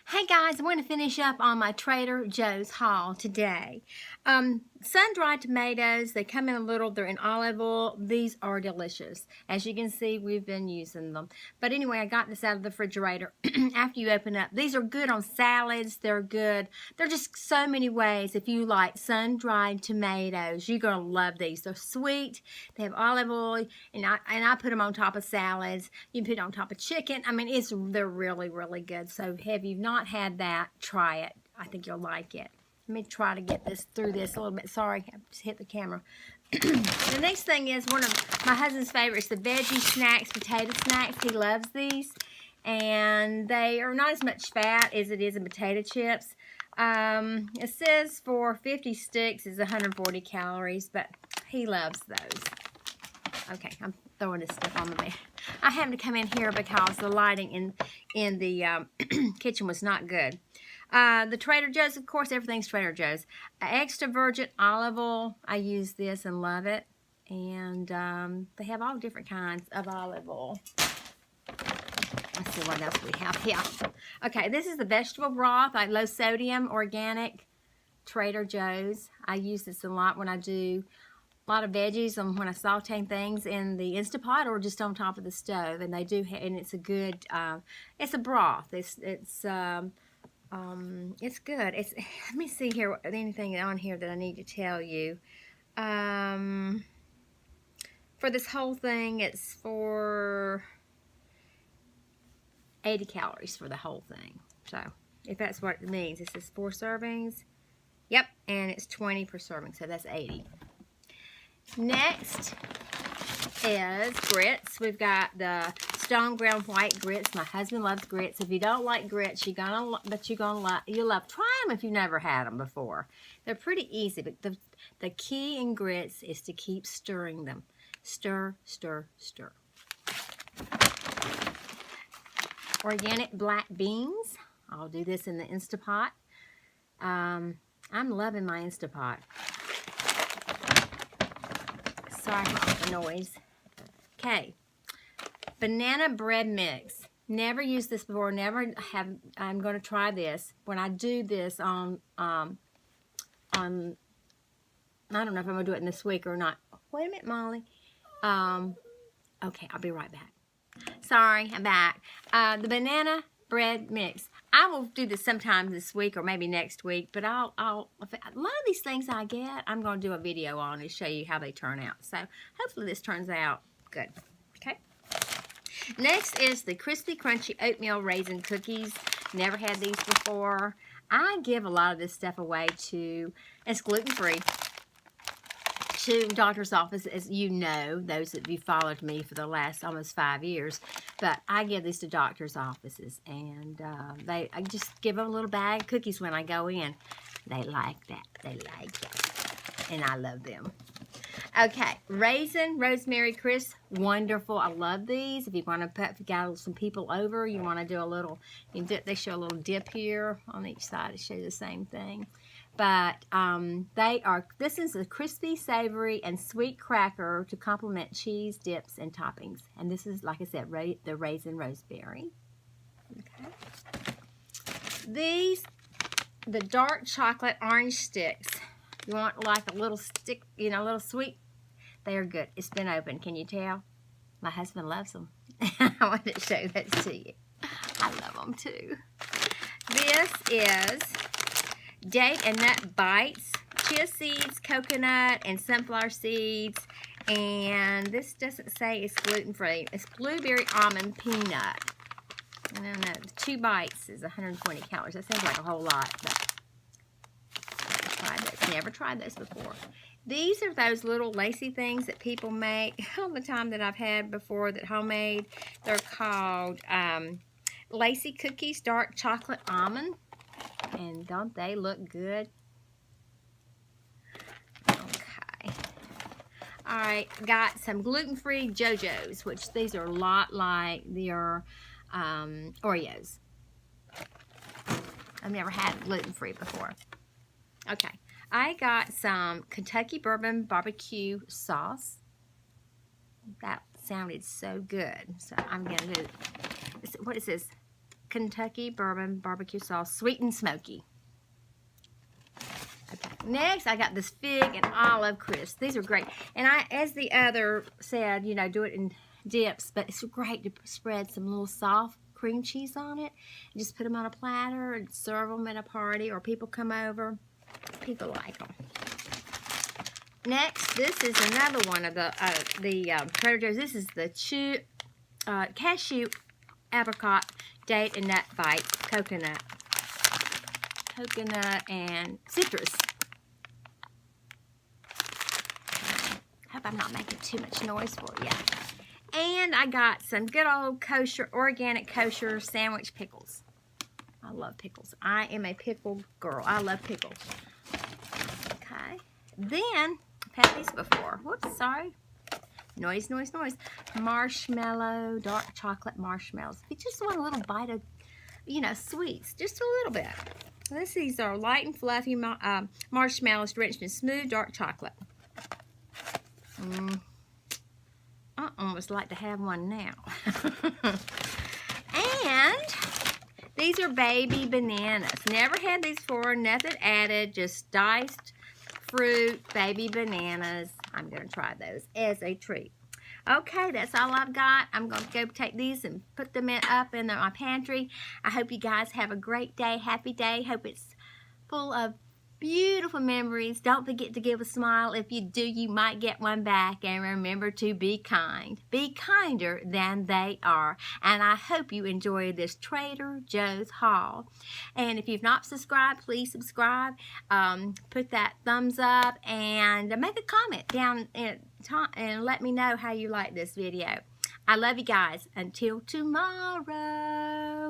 Hey guys, I'm going to finish up on my Trader Joe's haul today. Sun-dried tomatoes, they come in a little, they're in olive oil. These are delicious. As you can see, we've been using them. But anyway, I got this out of the refrigerator after you open up. These are good on salads, they're good. They're just so many ways. If you like sun-dried tomatoes, you're going to love these. They're sweet, they have olive oil, and I put them on top of salads. You can put it on top of chicken. I mean, they're really, really good. So if you've not had that, try it. I think you'll like it. Let me try to get this through this a little bit. Sorry, I just hit the camera. The next thing is one of my husband's favorites, the veggie snacks, potato snacks. He loves these. And they are not as much fat as it is in potato chips. It says for 50 sticks is 140 calories, but he loves those. Okay, I'm throwing this stuff on the bed. I happened to come in here because the lighting in the kitchen was not good. The Trader Joe's, of course, everything's Trader Joe's. Extra virgin olive oil. I use this and love it. And they have all different kinds of olive oil. Let's see what else we have here. Okay, this is the vegetable broth. Low sodium, organic, Trader Joe's. I use this a lot when I do a lot of veggies and when I saute things in the Instapot or just on top of the stove. And they do, and it's a good, it's a broth. It's good. Let me see here, anything on here that I need to tell you. For this whole thing, it's for 80 calories for the whole thing. So, if that's what it means, it says 4 servings. Yep, and it's 20 per serving, so that's 80. Next is grits. We've got the stone ground white grits. My husband loves grits. If you don't like grits, you'll love. Try them if you've never had them before. They're pretty easy, but the key in grits is to keep stirring them. Stir, stir, stir. Organic black beans. I'll do this in the Instapot. I'm loving my Instapot. Sorry about the noise. Okay. Banana bread mix. Never used this before. I'm going to try this. When I do this I don't know if I'm going to do it in this week or not. Wait a minute, Molly. Okay, I'll be right back. Sorry, I'm back. The banana bread mix. I will do this sometime this week or maybe next week, but a lot of these things I get, I'm going to do a video on and show you how they turn out. So hopefully this turns out good. Okay. Next is the crispy crunchy oatmeal raisin cookies. Never had these before. I give a lot of this stuff away to, it's gluten-free, to doctor's office, as you know, those that you followed me for the last almost 5 years. But I give these to doctor's offices, and I just give them a little bag of cookies when I go in. They like that. They like that. And I love them. Okay, raisin rosemary crisp, wonderful. I love these. If you want to put, if you got some people over, you want to do a little, they show a little dip here on each side to show you the same thing. But this is a crispy, savory, and sweet cracker to complement cheese, dips, and toppings. And this is, like I said, the raisin rosemary. Okay. These, the dark chocolate orange sticks. You want like a little stick, a little sweet. They are good. It's been open. Can you tell? My husband loves them. I wanted to show that to you. I love them too. This is date and nut bites, chia seeds, coconut, and sunflower seeds. And this doesn't say it's gluten-free. It's blueberry almond peanut. I don't know. 2 bites is 120 calories. That sounds like a whole lot, but never tried those before. These are those little lacy things that people make all the time that I've had before, that homemade. They're called lacy cookies, dark chocolate almond. And don't they look good? Okay. Alright, got some gluten-free JoJo's, which these are a lot like their Oreos. I've never had gluten-free before. Okay. I got some Kentucky bourbon barbecue sauce. That sounded so good. So I'm going to do, what is this? Kentucky bourbon barbecue sauce, sweet and smoky. Okay, next I got this fig and olive crisp. These are great. And as the other said, you know, do it in dips, but it's great to spread some little soft cream cheese on it. And just put them on a platter and serve them at a party, or people come over. People like them. Next, this is another one of the Trader Joe's. This is the cashew, apricot, date, and nut bite coconut and citrus. Hope I'm not making too much noise for you. And I got some good old kosher, organic kosher sandwich pickles. I love pickles. I am a pickle girl. I love pickles. Okay. Then, I've had these before. Whoops, sorry. Noise. Marshmallow, dark chocolate marshmallows. If you just want a little bite of, you know, sweets, just a little bit. These are light and fluffy marshmallows drenched in smooth dark chocolate. I almost like to have one now. And these are baby bananas. Never had these before. Nothing added. Just diced fruit, baby bananas. I'm going to try those as a treat. Okay, that's all I've got. I'm going to go take these and put them up in my pantry. I hope you guys have a great day, happy day. Hope it's full of beautiful memories. Don't forget to give a smile. If you do, you might get one back. And remember to be kind. Be kinder than they are. And I hope you enjoy this Trader Joe's haul. And if you've not subscribed, please subscribe. Put that thumbs up and make a comment down and let me know how you like this video. I love you guys. Until tomorrow.